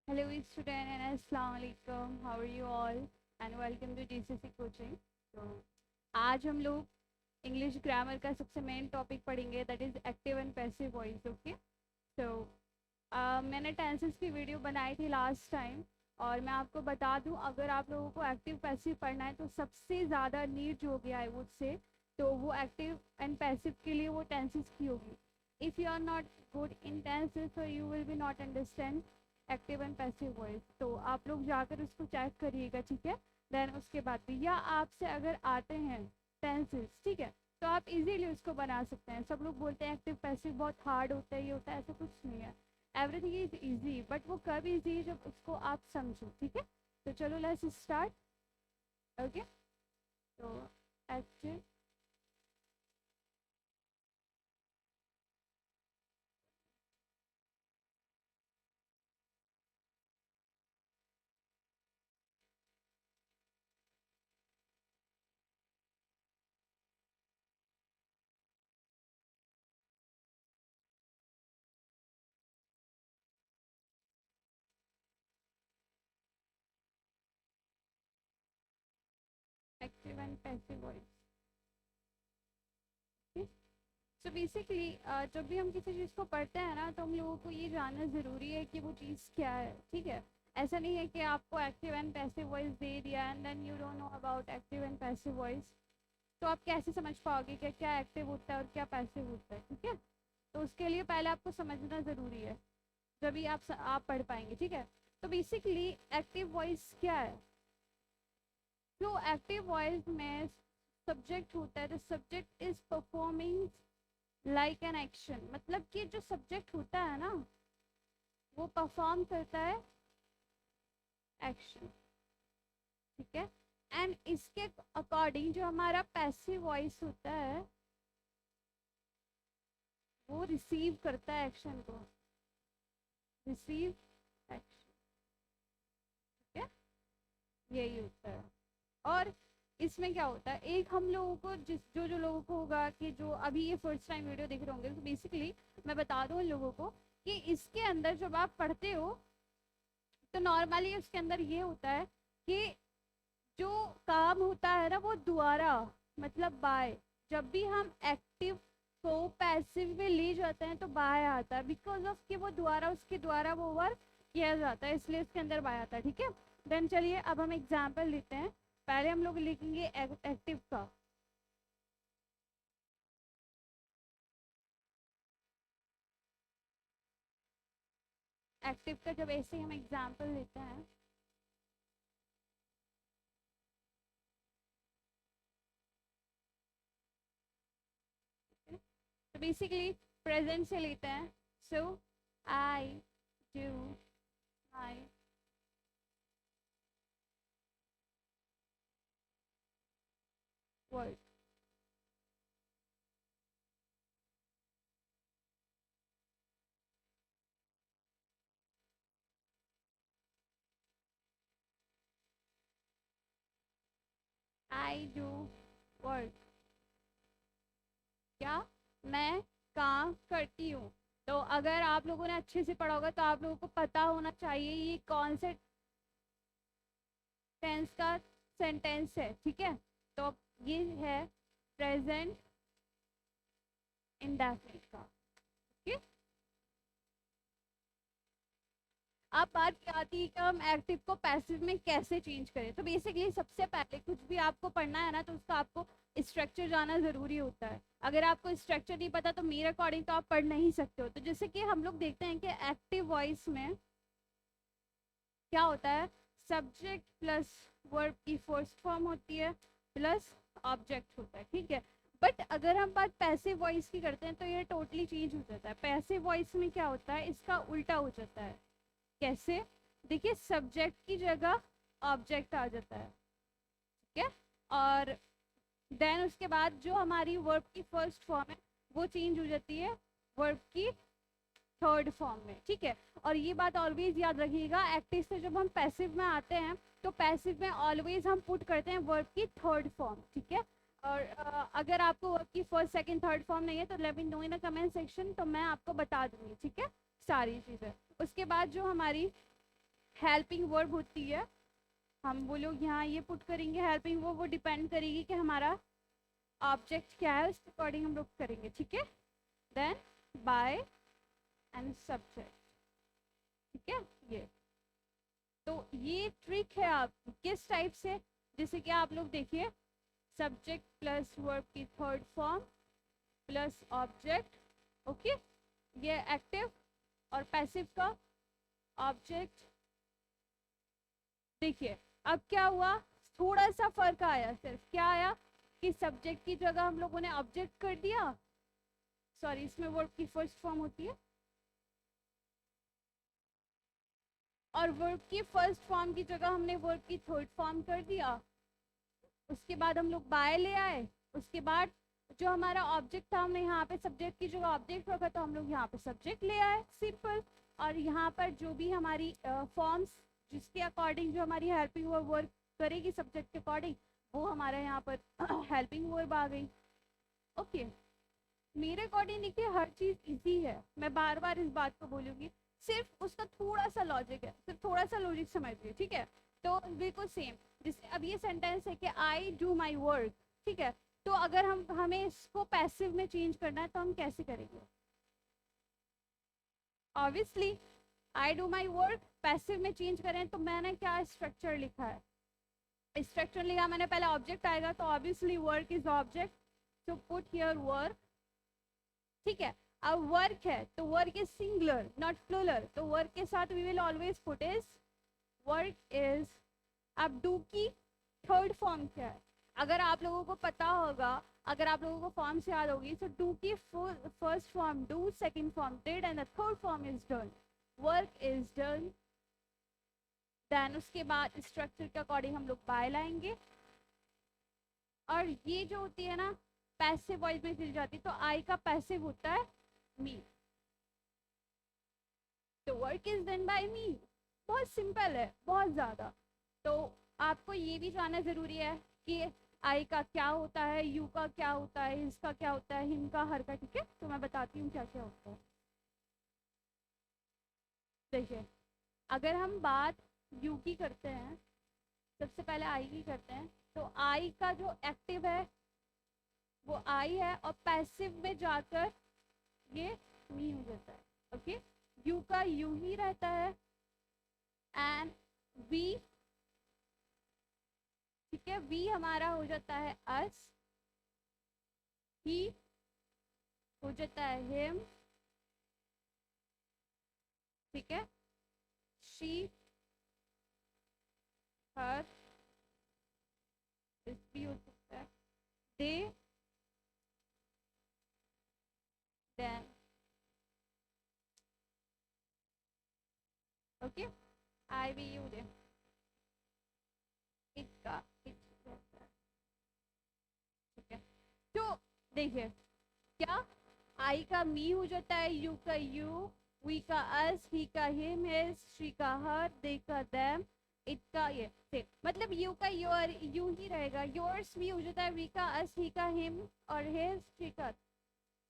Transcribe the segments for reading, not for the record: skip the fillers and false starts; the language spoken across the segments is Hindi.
Hello student and assalamu alaikum. How are you all? And welcome to GCC coaching. तो आज हम लोग इंग्लिश ग्रामर का सबसे मेन टॉपिक पढ़ेंगे that is active and passive voice. Okay. तो मैंने टेंसेस की वीडियो बनाई थी लास्ट टाइम और मैं आपको बता दूं अगर आप लोगों को एक्टिव पैसिव पढ़ना है तो सबसे ज़्यादा नीड जो होगी आई वुड से तो वो एक्टिव एंड पैसिव के लिए वो टेंसेस की होगी. If you are not good in tenses so you will be not understand active and passive voice. तो आप लोग जाकर उसको चेक करिएगा, ठीक है. देन उसके बाद भी या आपसे अगर आते हैं टेंसेस, ठीक है, तो आप इजीली उसको बना सकते हैं. सब लोग बोलते हैं एक्टिव पैसिव बहुत हार्ड होता है, ये होता है, ऐसा कुछ नहीं है. एवरीथिंग इज ईजी, बट वो कब ईजी जब उसको आप समझो, ठीक है. तो चलो लेट्स स्टार्ट. ओके. तो active active and passive voice. So basically जब भी हम किसी चीज़ को पढ़ते हैं ना तो हम लोगों को ये जानना ज़रूरी है कि वो चीज़ क्या है, ठीक है. ऐसा नहीं है कि आपको एक्टिव एंड पैसिव वॉइस दे दिया and then you don't know about active and passive voice. तो आप कैसे समझ पाओगे कि क्या एक्टिव होता है और क्या पैसिव होता है, ठीक है. तो उसके लिए पहले आपको समझना ज़रूरी है, जब आप पढ़ पाएंगे, ठीक है. तो बेसिकली एक्टिव वॉइस क्या है. जो एक्टिव वॉइस में सब्जेक्ट होता है, the subject is performing like an action. मतलब कि जो सब्जेक्ट होता है ना वो परफॉर्म करता है एक्शन, ठीक है. एंड इसके अकॉर्डिंग जो हमारा पैसिव वॉइस होता है वो रिसीव करता है एक्शन को. रिसीव एक्शन, ठीक है. यही होता है. और इसमें क्या होता है, एक हम लोगों को जो जो लोगों को होगा कि जो अभी ये फर्स्ट टाइम वीडियो देख रहे होंगे, तो बेसिकली मैं बता दूं उन लोगों को कि इसके अंदर जब आप पढ़ते हो तो नॉर्मली उसके अंदर ये होता है कि जो काम होता है ना वो द्वारा, मतलब बाय. जब भी हम एक्टिव को पैसिव में ले जाते हैं तो बाय आता है, बिकॉज ऑफ कि वो द्वारा उसके द्वारा वो वर्क किया जाता है, इसलिए उसके अंदर बाय आता है, ठीक है. देन चलिए अब हम एग्जाम्पल लेते हैं. पहले हम लोग लिखेंगे एक्टिव का. एक्टिव का जब ऐसे ही हम एग्जाम्पल लेते हैं, तो बेसिकली प्रेजेंट से लेते हैं. So I do my work. I do work. क्या, मैं काम करती हूँ. तो अगर आप लोगों ने अच्छे से पढ़ा होगा तो आप लोगों को पता होना चाहिए ये कौन से टेंस का सेंटेंस है, ठीक है. तो ये है प्रेजेंट इंडेफिनिट का, ठीक है. अब बात क्या आती है कि हम एक्टिव को पैसिव में कैसे चेंज करें. तो बेसिकली सबसे पहले कुछ भी आपको पढ़ना है ना तो उसका आपको स्ट्रक्चर जाना ज़रूरी होता है. अगर आपको स्ट्रक्चर नहीं पता तो मेरे अकॉर्डिंग तो आप पढ़ नहीं सकते हो. तो जैसे कि हम लोग देखते हैं कि एक्टिव वॉइस में क्या होता है, सब्जेक्ट प्लस वर्ब की फर्स्ट फॉर्म होती है प्लस ऑब्जेक्ट होता है, ठीक है. बट अगर हम बात पैसिव वॉइस की करते हैं तो ये टोटली चेंज हो जाता है. पैसिव वॉइस में क्या होता है, इसका उल्टा हो जाता है. कैसे, देखिए सब्जेक्ट की जगह ऑब्जेक्ट आ जाता है, ठीक है. और देन उसके बाद जो हमारी वर्ब की फर्स्ट फॉर्म है वो चेंज हो जाती है वर्ब की थर्ड फॉर्म में, ठीक है. और ये बात ऑलवेज याद रखिएगा, एक्टिव से जब हम पैसिव में आते हैं तो पैसिव में ऑलवेज हम पुट करते हैं वर्ब की थर्ड फॉर्म, ठीक है. और अगर आपको वर्ब की फर्स्ट सेकंड थर्ड फॉर्म नहीं है तो let me know in comment section, तो मैं आपको बता दूंगी, ठीक है, सारी चीज़ें. उसके बाद जो हमारी हेल्पिंग वर्ब होती है, हम वो लोग यहाँ ये पुट करेंगे हेल्पिंग वर्ब, वो डिपेंड करेगी कि हमारा ऑब्जेक्ट क्या है, उसके अकॉर्डिंग हम लोग करेंगे, ठीक है। देन बाय एंड सब्जेक्ट, ठीक है। ये तो ये ट्रिक है आप किस टाइप से, जैसे कि आप लोग देखिए सब्जेक्ट प्लस वर्ब की third form plus object, okay, ये एक्टिव और पैसिव का ऑब्जेक्ट। देखिए अब क्या हुआ, थोड़ा सा फर्क आया, सिर्फ क्या आया कि सब्जेक्ट की जगह हम लोगों ने ऑब्जेक्ट कर दिया, सॉरी इसमें वर्ब की फर्स्ट फॉर्म होती है, और वर्ब की फर्स्ट फॉर्म की जगह हमने वर्ब की थर्ड फॉर्म कर दिया। उसके बाद हम लोग बाय ले आए, उसके बाद जो हमारा ऑब्जेक्ट था हमने यहाँ पे सब्जेक्ट की जगह ऑब्जेक्ट रखा, तो हम लोग यहाँ पे सब्जेक्ट ले आए, सिंपल। और यहाँ पर जो भी हमारी फॉर्म्स जिसके अकॉर्डिंग जो हमारी हेल्पिंग वर्ब वर्क करेगी सब्जेक्ट के अकॉर्डिंग, वो हमारे यहाँ पर हेल्पिंग वर्ब आ गई, ओके। मेरे अकॉर्डिंग देखिए हर चीज़ इजी है, मैं बार बार इस बात को बोलूँगी, सिर्फ उसका थोड़ा सा लॉजिक है, सिर्फ थोड़ा सा लॉजिक समझिए, ठीक है। तो बिल्कुल सेम, जैसे अब ये सेंटेंस है कि आई डू माई वर्क, ठीक है। तो अगर हमें इसको पैसिव में चेंज करना है तो हम कैसे करेंगे, obviously I do my work passive में चेंज करें तो मैंने क्या स्ट्रक्चर लिखा है, स्ट्रक्चर लिखा मैंने, पहले ऑब्जेक्ट आएगा तो obviously work is object, so put here work, ठीक है। अब वर्क है तो work is singular not plural, तो वर्क के साथ we will always put is work is. अब डू की थर्ड फॉर्म क्या है, अगर आप लोगों को पता होगा, अगर आप लोगों को फॉर्म से याद होगी, तो डू की first form do, second form did and the third form is done, work is done. Then उसके बाद स्ट्रक्चर के अकॉर्डिंग हम लोग बाय लाएंगे, और ये जो होती है ना पैसिव वॉइस में चली जाती, तो आई का पैसिव होता है मी, तो वर्क इज डन बाय मी, बहुत सिंपल है बहुत ज़्यादा। तो आपको ये भी जानना ज़रूरी है कि आई का क्या होता है, यू का क्या होता है, इसका क्या होता है, हिम का, हर का, ठीक है। तो मैं बताती हूँ क्या क्या होता है। देखिए अगर हम बात यू की करते हैं, सबसे पहले आई की करते हैं, तो आई का जो एक्टिव है वो आई है, और पैसिव में जाकर ये मी हो जाता है, ओके। यू का यू ही रहता है, एंड वी, ठीक है, वी हमारा हो जाता है अस, ही हो जाता है हिम, ठीक है, शी हर, दिस भी हो सकता है, they them, okay, I we you they, it, ठीक है। तो देखिए क्या आई का मी हो जाता है, यू का यू, वी का अस, ही का हिम, हिज, शी का हर, दे का देम, इट का ये से, मतलब यू का योर यू ही रहेगा, योर्स भी हो जाता है, वी का अस, ही का हिम और हिज, शी का,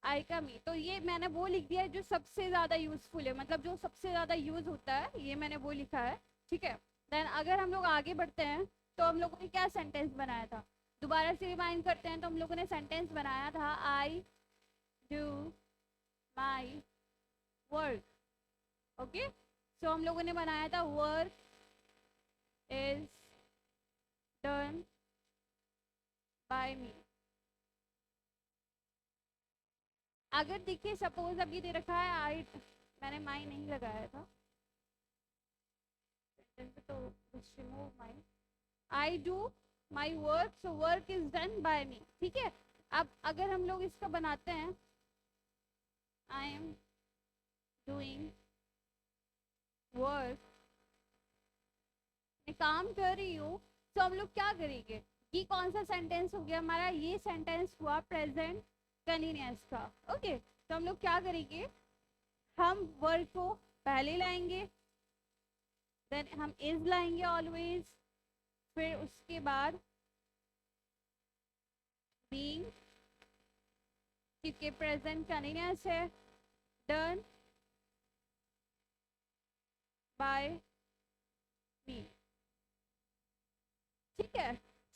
आई का मी। तो ये मैंने वो लिख दिया है जो सबसे ज़्यादा यूजफुल है, मतलब जो सबसे ज़्यादा यूज होता है, ये मैंने वो लिखा है, ठीक है। देन अगर हम लोग आगे बढ़ते हैं तो हम लोगों ने क्या सेंटेंस बनाया था, दोबारा से रिमाइंड करते हैं, तो हम लोगों ने सेंटेंस बनाया था I do my work, okay. So हम लोगों ने बनाया था work is done by me. अगर देखिए सपोज अभी दे रखा है आई, मैंने माई नहीं लगाया था तो remove my, I do my work, so work is done by me, ठीक है। अब अगर हम लोग इसका बनाते हैं, आई एम डूइंग वर्क, मैं काम कर रही हूँ, तो हम लोग क्या करेंगे, ये कौन सा सेंटेंस हो गया हमारा, ये सेंटेंस हुआ प्रेजेंट कंटिन्यूअस का, ओके। तो हम लोग क्या करेंगे, हम वर्क को पहले लाएंगे, देन हम इज लाएंगे ऑलवेज, फिर उसके बाद बीइंग, क्योंकि प्रेजेंट कंटिन्यूअस है, डन बाय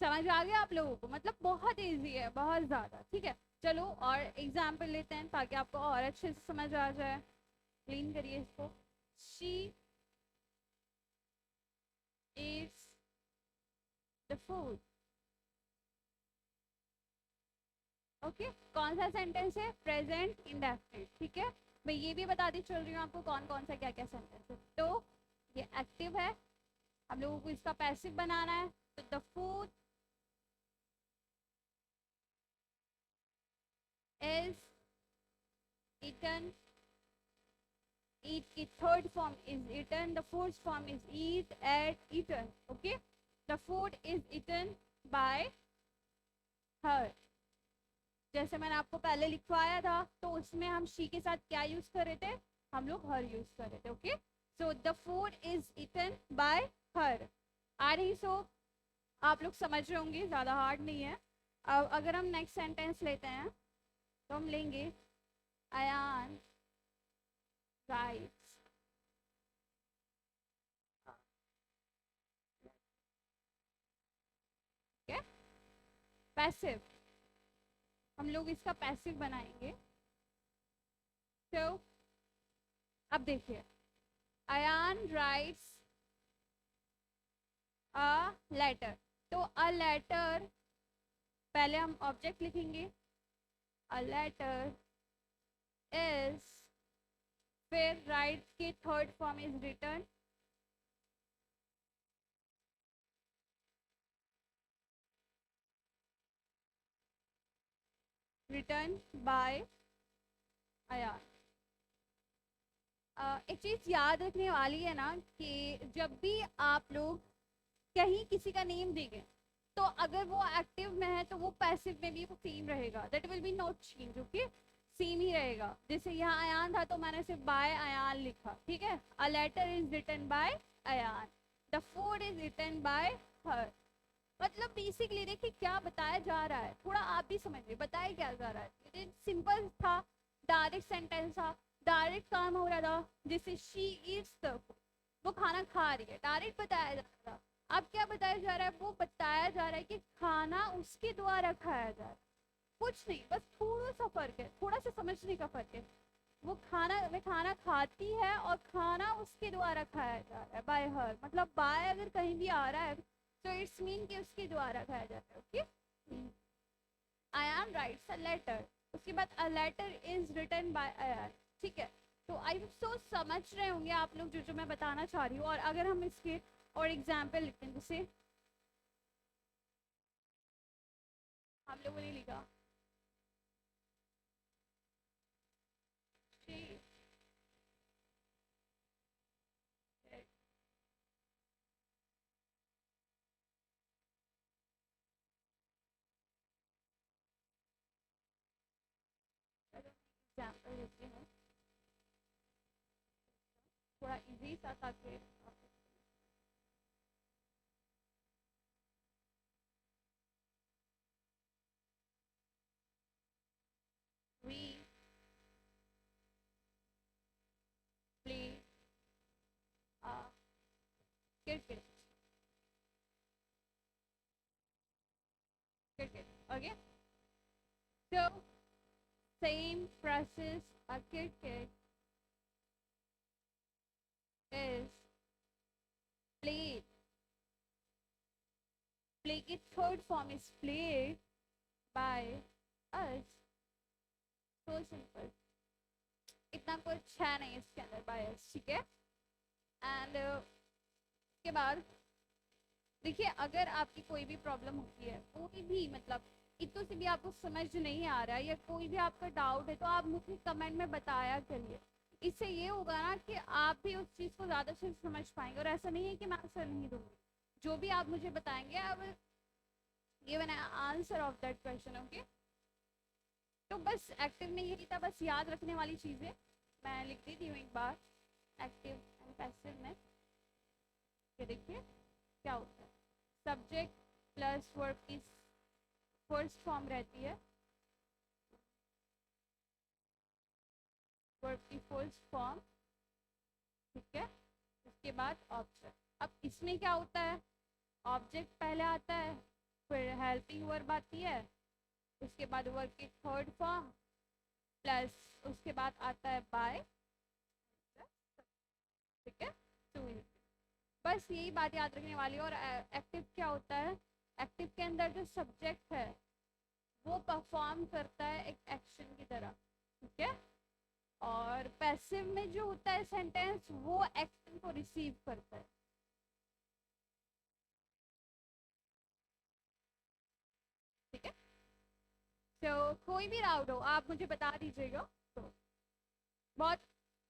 समझ आ गया आप लोगों को? मतलब बहुत इजी है, बहुत ज़्यादा। ठीक है, चलो और एग्जाम्पल लेते हैं ताकि आपको और अच्छे से समझ आ जाए। क्लीन करिए इसको। She eats the food। Okay, कौन सा सेंटेंस है? Present indefinite. ठीक है, मैं ये भी बताती चल रही हूँ आपको कौन कौन सा क्या क्या सेंटेंस है। तो ये एक्टिव है, हम लोगों को इसका पैसिव बनाना है। तो the food is eaten, eat की third form is eaten, the fourth form is eat, ate, eaten। okay, the food is eaten by her। जैसे मैंने आपको पहले लिखवाया था, तो उसमें हम शी के साथ क्या यूज कर रहे थे? हम लोग हर यूज कर रहे थे। Okay, so the food is eaten by her. आ रही? सो आप लोग समझ रहे होंगे, ज़्यादा हार्ड नहीं है। अब अगर हम नेक्स्ट सेंटेंस लेते हैं तो हम लेंगे अयान राइट्स। ठीक है, पैसिव, हम लोग इसका पैसिव बनाएंगे। तो अब देखिए, अयान राइट्स अ लेटर। तो अ लेटर, पहले हम ऑब्जेक्ट लिखेंगे, अ लेटर इज, फिर राइट की third form is written, written by Ayan. एक चीज याद रखने वाली है ना कि जब भी आप लोग कहीं किसी का नेम देंगे, तो अगर वो एक्टिव में है तो वो पैसिव में भी वो सेम रहेगा, that will be not change. Okay, same ही रहेगा। जैसे यहाँ अयान था तो मैंने सिर्फ बाय अयान लिखा। ठीक है, a letter is written by Ayan, the food is written by her. मतलब बेसिकली देखिए क्या बताया जा रहा है, थोड़ा आप भी समझिए बताया क्या जा रहा है। सिंपल था, डायरेक्ट सेंटेंस था, डायरेक्ट काम हो रहा था। जैसे शी ईट्स द फूड, वो खाना खा रही है, डायरेक्ट बताया जा रहा था। अब क्या बताया जा रहा है? वो बताया जा रहा है कि खाना उसके द्वारा खाया जा रहा है। कुछ नहीं, बस थोड़ा सा फर्क है, थोड़ा सा समझने का फर्क है। वो खाना, वे खाना खाती है और खाना उसके द्वारा खाया जा रहा है, बाय हर। मतलब बाय अगर कहीं भी आ रहा है तो इट्स मीन कि उसके द्वारा खाया जाता है। Okay, Ayan writes a letter, उसके बाद a letter is written by Ayan. ठीक है, तो आई सो समझ रहे होंगे आप लोग जो जो मैं बताना चाह रही हूँ। और अगर हम इसके और एग्जाम्पल लिखते हैं, जैसे हम लोगों ने लिखा she said, चलो एग्जाम्पल लेते हैं थोड़ा इजी सा ताकि आपको। we play cricket, cricket। okay, so same process, a cricket is played, play की third form is played by us। so simple, इतना कुछ है नहीं इसके अंदर, by us। ठीक है, एंड के बाद देखिए, अगर आपकी कोई भी प्रॉब्लम होती है, कोई भी मतलब इतनों से भी आपको समझ नहीं आ रहा है या कोई भी आपका डाउट है, तो आप मुझे कमेंट में बताया करिए। इससे ये होगा ना कि आप भी उस चीज़ को ज़्यादा से समझ पाएंगे। और ऐसा नहीं है कि मैं आंसर नहीं दूंगी, जो भी आप मुझे बताएंगे I will give an answer of that question. Okay, तो बस एक्टिव में यही था, बस याद रखने वाली चीज़ें मैं लिख देती हूँ एक बार। एक्टिव एंड पैसिव में ये देखिए क्या होता है, सब्जेक्ट प्लस वर्ब की फर्स्ट फॉर्म रहती है, वर्ब की फर्स्ट फॉर्म। ठीक है, उसके बाद ऑब्जेक्ट। अब इसमें क्या होता है, ऑब्जेक्ट पहले आता है, फिर हेल्पिंग वर्ब आती है, उसके बाद वर्ब की थर्ड फॉर्म प्लस उसके बाद आता है बाय, ठीक है। टू, बस यही बात याद रखने वाली है। और एक्टिव क्या होता है, एक्टिव के अंदर जो सब्जेक्ट है वो परफॉर्म करता है एक एक्शन की तरह, ठीक है। और पैसिव में जो होता है सेंटेंस वो एक्शन को रिसीव करता है, ठीक है। तो कोई भी डाउट हो आप मुझे बता दीजिएगा। तो बहुत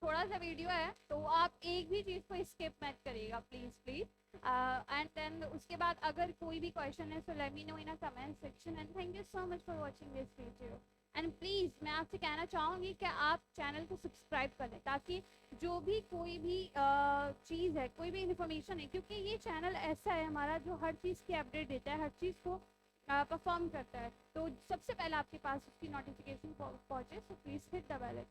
थोड़ा सा वीडियो है तो आप एक भी चीज़ को स्किप मत करिएगा प्लीज़ प्लीज़। एंड देन उसके बाद अगर कोई भी क्वेश्चन है so let me know in a comment section. And thank you so much for watching this video. And please मैं आपसे कहना चाहूँगी कि आप चैनल को सब्सक्राइब कर लें ताकि जो भी कोई भी चीज़ है, कोई भी इन्फॉर्मेशन है, क्योंकि ये चैनल ऐसा है हमारा जो हर चीज़ की अपडेट देता है, हर चीज़ को परफॉर्म करता है। तो सबसे पहले आपके पास उसकी नोटिफिकेशन पहुँचे, so please hit the bell.